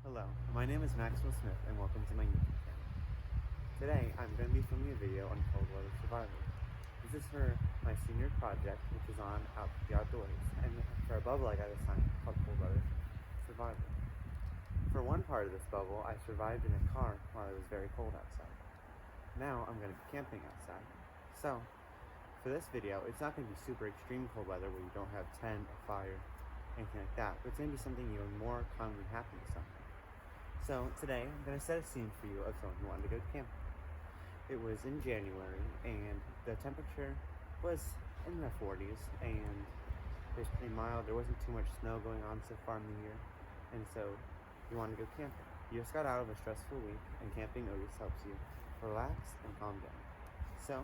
Hello, my name is Maxwell Smith and welcome to my YouTube channel. Today I'm going to be filming a video on cold weather survival. This is for my senior project, which is on the outdoors, and for a bubble I got assigned called cold weather survival. For one part of this bubble, I survived in a car while it was very cold outside. Now I'm going to be camping outside. So, for this video, it's not going to be super extreme cold weather where you don't have tent or fire, anything like that, but it's going to be something even more commonly happening somewhere. So today I'm going to set a scene for you of someone who wanted to go camping. It was in January and the temperature was in the 40s and it was pretty mild. There wasn't too much snow going on so far in the year, and so you want to go camping. You just got out of a stressful week, and camping always helps you relax and calm down. So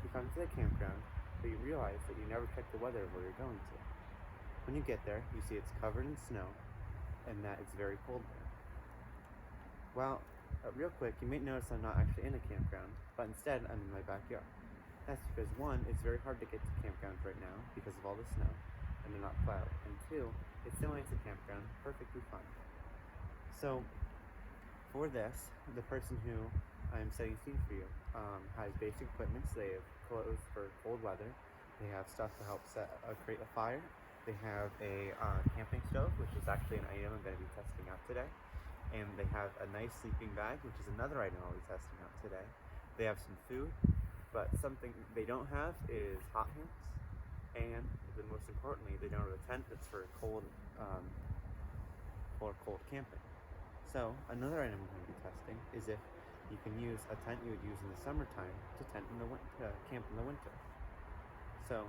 you come to the campground, but you realize that you never checked the weather of where you're going to. When you get there, you see it's covered in snow and that it's very cold there. Well, real quick, you may notice I'm not actually in a campground, but instead I'm in my backyard. That's because one, it's very hard to get to campgrounds right now because of all the snow, and they're not plowed. And two, it simulates a campground perfectly fine. So, for this, the person who I'm setting scene for you has basic equipment. So they have clothes for cold weather. They have stuff to help create a fire. They have a camping stove, which is actually an item I'm going to be testing out today. And they have a nice sleeping bag, which is another item I'll be testing out today. They have some food, but something they don't have is hot pants, and most importantly, they don't have a tent that's for cold camping. So another item I'm going to be testing is if you can use a tent you would use in the summertime to camp in the winter. So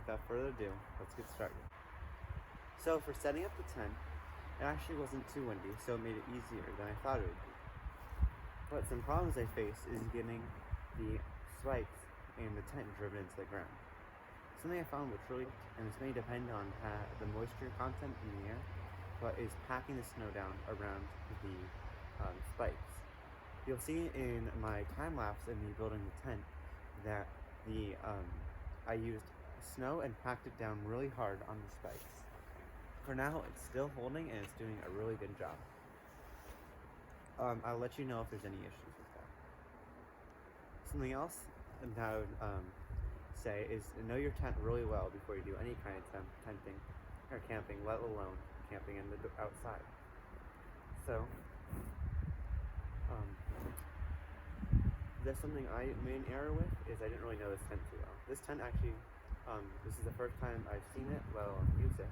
without further ado, let's get started. So for setting up the tent, it actually wasn't too windy, so it made it easier than I thought it would be. But some problems I face is getting the spikes and the tent driven into the ground. Something I found which really, and this may depend on the moisture content in the air, but is packing the snow down around the spikes. You'll see in my time lapse in me building the tent that I used snow and packed it down really hard on the spikes. For now, it's still holding and it's doing a really good job. I'll let you know if there's any issues with that. Something else that I would say is know your tent really well before you do any kind of tenting or camping, let alone camping in the outside. So, there's something I made an error with is I didn't really know this tent too well. This tent actually, this is the first time I've seen it, let alone use it.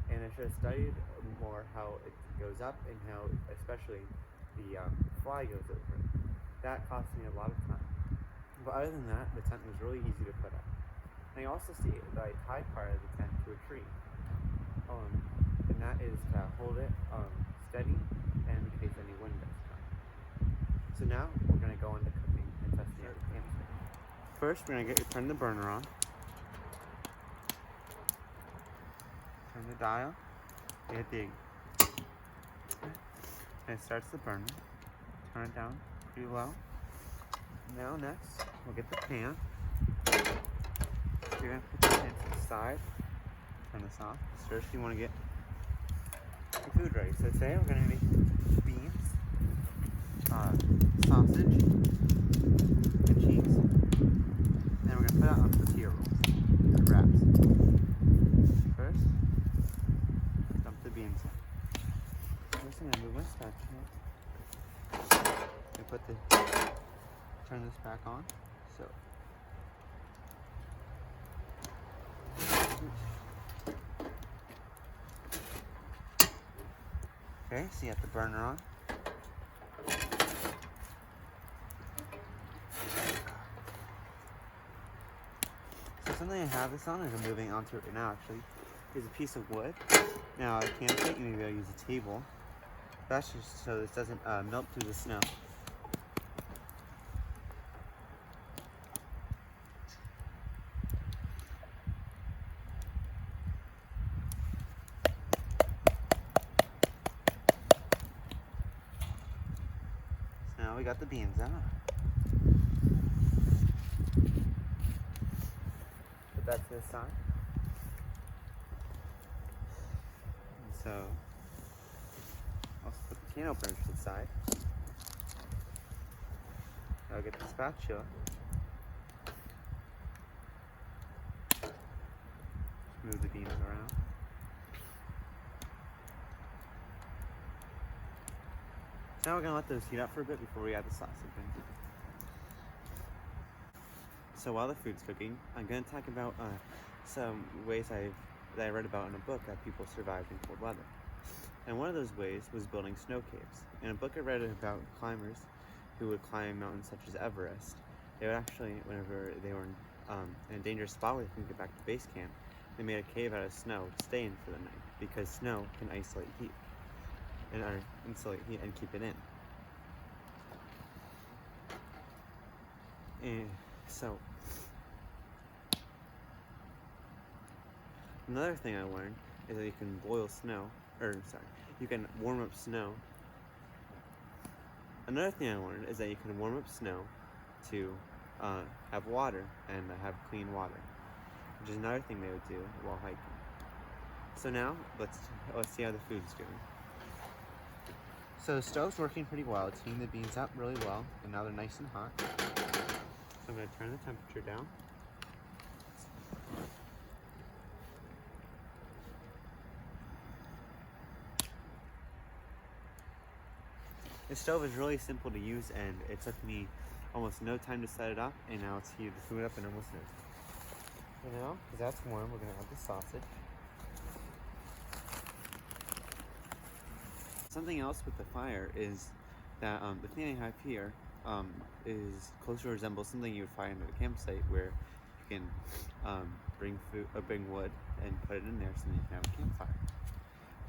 And I should have studied more how it goes up and how especially the fly goes over it. That cost me a lot of time. But other than that, the tent was really easy to put up. And I also see that I tied part of the tent to a tree. And that is to hold it steady and in case any wind does come. So now we're going to go into cooking and testing out the campsite. First, we're going to turn the burner on. Turn the dial, hit the, and it starts the burner. Turn it down pretty low. Now next, we'll get the pan. You're gonna put the pan to the side. Turn this off. First, you want to get your food ready. So today we're gonna make beans, sausage, and cheese. And we're gonna put it on tortilla rolls, or wraps. First, dump the beans in. First, I'm gonna move my spatula. Turn this back on. So, okay, so you have the burner on. So something I have this on, as I'm moving onto it right now actually, is a piece of wood. Now I can't take, maybe I'll use a table. That's just so this doesn't melt through the snow. So now we got the beans out. Put that to the side. And so, I'll put the can opener to the side. I'll get the spatula. Move the beans around. So now we're gonna let those heat up for a bit before we add the sausage in. So while the food's cooking, I'm gonna talk about some ways that I read about in a book that people survived in cold weather. And one of those ways was building snow caves. In a book I read about climbers who would climb mountains such as Everest. They would actually, whenever they were in a dangerous spot where they couldn't get back to base camp, they made a cave out of snow to stay in for the night, because snow can isolate heat and insulate heat and keep it in. And so another thing I learned is that you can boil snow, you can warm up snow. Another thing I learned is that you can warm up snow to have water and have clean water, which is another thing they would do while hiking. So now let's see how the food's doing. So the stove's working pretty well. It's heating the beans up really well, and now they're nice and hot. So I'm going to turn the temperature down. The stove is really simple to use, and it took me almost no time to set it up, and now it's heated the food up in almost no time. And now, because that's warm, we're going to add the sausage. Something else with the fire is that the thing I have here is closely resembles something you would find at a campsite, where you can bring wood and put it in there so that you can have a campfire.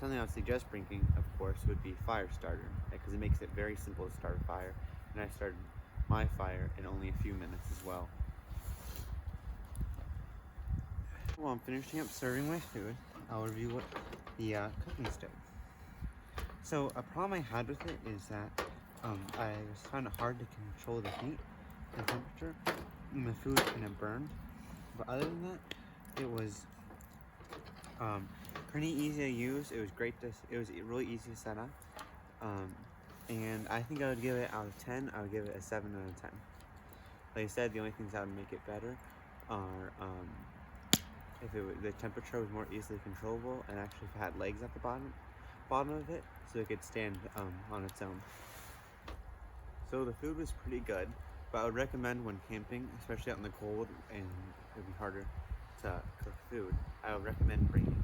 Something I would suggest bringing, of course, would be fire starter, because it makes it very simple to start a fire. And I started my fire in only a few minutes as well. While I'm finishing up serving my food, I'll review what the cooking stove. So a problem I had with it is that I found it hard to control the heat and temperature, and the food kind of burned. But other than that, it was pretty easy to use. It was really easy to set up. And I think I would give it out of 10, I would give it a 7 out of 10. Like I said, the only things that would make it better are if the temperature was more easily controllable, and actually if it had legs at the bottom of it, so it could stand on its own. So the food was pretty good, but I would recommend when camping, especially out in the cold and it would be harder to cook food, I would recommend bringing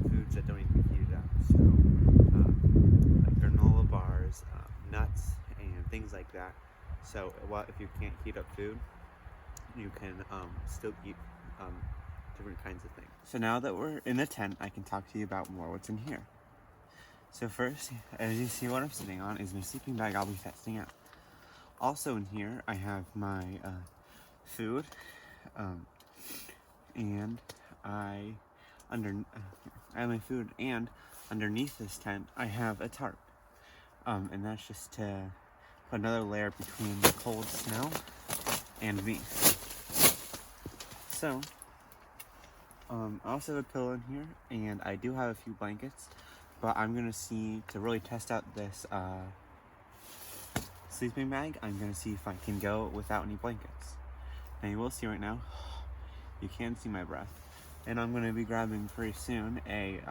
foods that don't need to be heated up. So like granola bars, nuts, and things like that. So if you can't heat up food, you can still eat different kinds of things. So now that we're in the tent, I can talk to you about more what's in here. So first, as you see, what I'm sitting on is my sleeping bag I'll be testing out. Also in here, I have my food, and I have my food, and underneath this tent, I have a tarp, and that's just to put another layer between the cold snow and me. So, I also have a pillow in here, and I do have a few blankets, but I'm gonna see, to really test out this sleeping bag, I'm gonna see if I can go without any blankets. Now you will see right now, you can see my breath. And I'm gonna be grabbing pretty soon a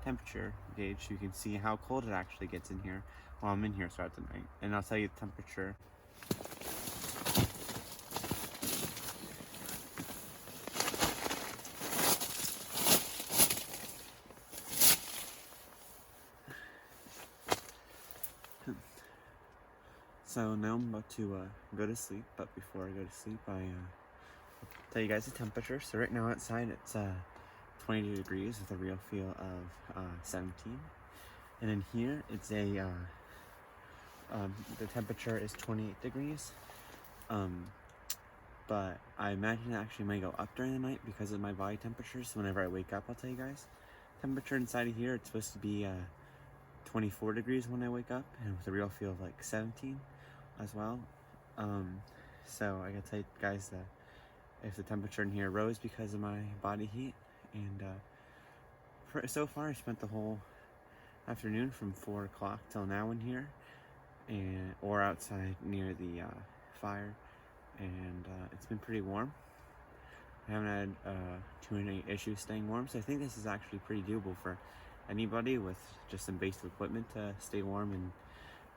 temperature gauge so you can see how cold it actually gets in here while I'm in here throughout the night. And I'll tell you the temperature. So now I'm about to go to sleep, but before I go to sleep, I'll tell you guys the temperature. So right now outside it's 22 degrees with a real feel of 17. And in here it's the temperature is 28 degrees. But I imagine it actually might go up during the night because of my body temperature. So whenever I wake up, I'll tell you guys. Temperature inside of here, it's supposed to be 24 degrees when I wake up, and with a real feel of like 17 as well. So I gotta tell you guys that if the temperature in here rose because of my body heat, and so far I spent the whole afternoon from 4 o'clock till now in here, or outside near the fire, and it's been pretty warm. I haven't had too many issues staying warm, so I think this is actually pretty doable for anybody with just some basic equipment to stay warm in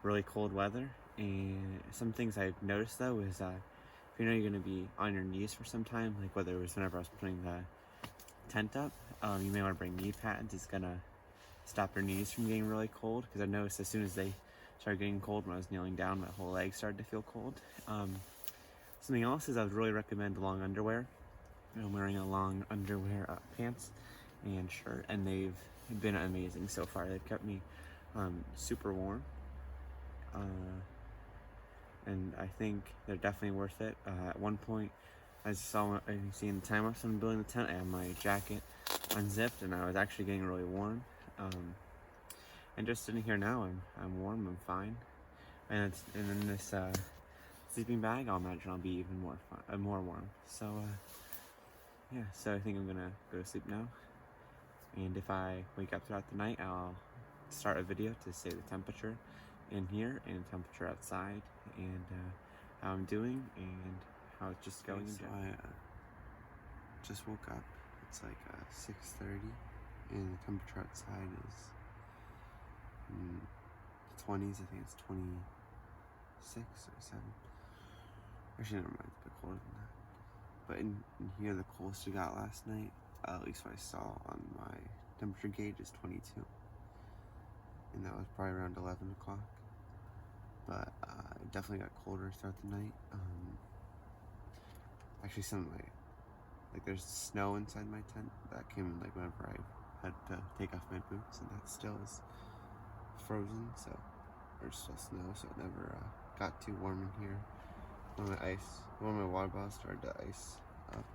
really cold weather. And some things I've noticed though is if you know you're going to be on your knees for some time, like whether it was whenever I was putting the tent up, you may want to bring knee pads. It's going to stop your knees from getting really cold, because I noticed as soon as they started getting cold when I was kneeling down, my whole leg started to feel cold. Something else is I would really recommend long underwear. I'm wearing a long underwear pants and shirt, and they've been amazing so far. They've kept me super warm, and I think they're definitely worth it. At one point, as you see in the time lapse I'm building the tent, I had my jacket unzipped, and I was actually getting really warm. And just sitting here now, I'm warm, I'm fine. And in this sleeping bag, I'll imagine I'll be even more warm. So yeah, so I think I'm gonna go to sleep now. And if I wake up throughout the night, I'll start a video to say the temperature in here and temperature outside, and how I'm doing and how it's just going. So I just woke up. It's like 6:30, and the temperature outside is 20s. I think it's 26 or 7. Actually, never mind. It's a bit colder than that. But in here, the coolest we got last night, at least what I saw on my temperature gauge, is 22. And that was probably around 11 o'clock. But it definitely got colder throughout the night. Actually, some like there's snow inside my tent that came in like whenever I had to take off my boots, and that still is frozen, so, or still snow, so it never got too warm in here. One of my water bottles started to ice up.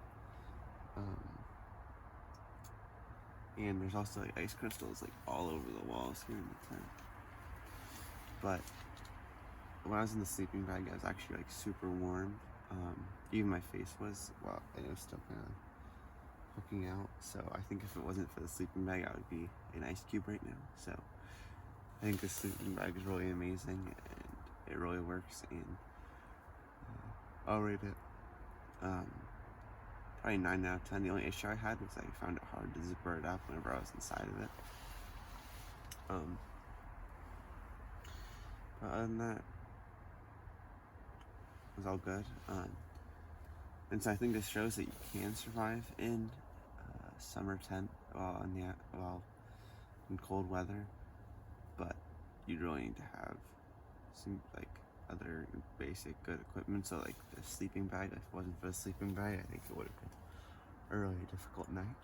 And there's also like ice crystals like all over the walls here in the tent. But when I was in the sleeping bag, I was actually like super warm. Even my face was, well, it was still kind of poking out. So I think if it wasn't for the sleeping bag, I would be an ice cube right now. So I think the sleeping bag is really amazing, and it really works. And I'll rate it probably 9 out of 10. The only issue I had was I found it hard to zipper it up whenever I was inside of it. But other than that, it was all good. And so I think this shows that you can survive in summer tent in cold weather, but you really need to have some like other basic good equipment. So like the sleeping bag, if it wasn't for the sleeping bag, I think it would have been a really difficult night.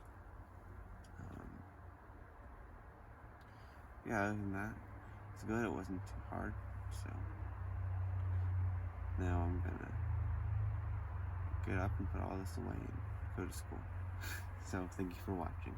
Yeah, other than that, it's good. It wasn't too hard. So now I'm gonna get up and put all this away and go to school. So thank you for watching.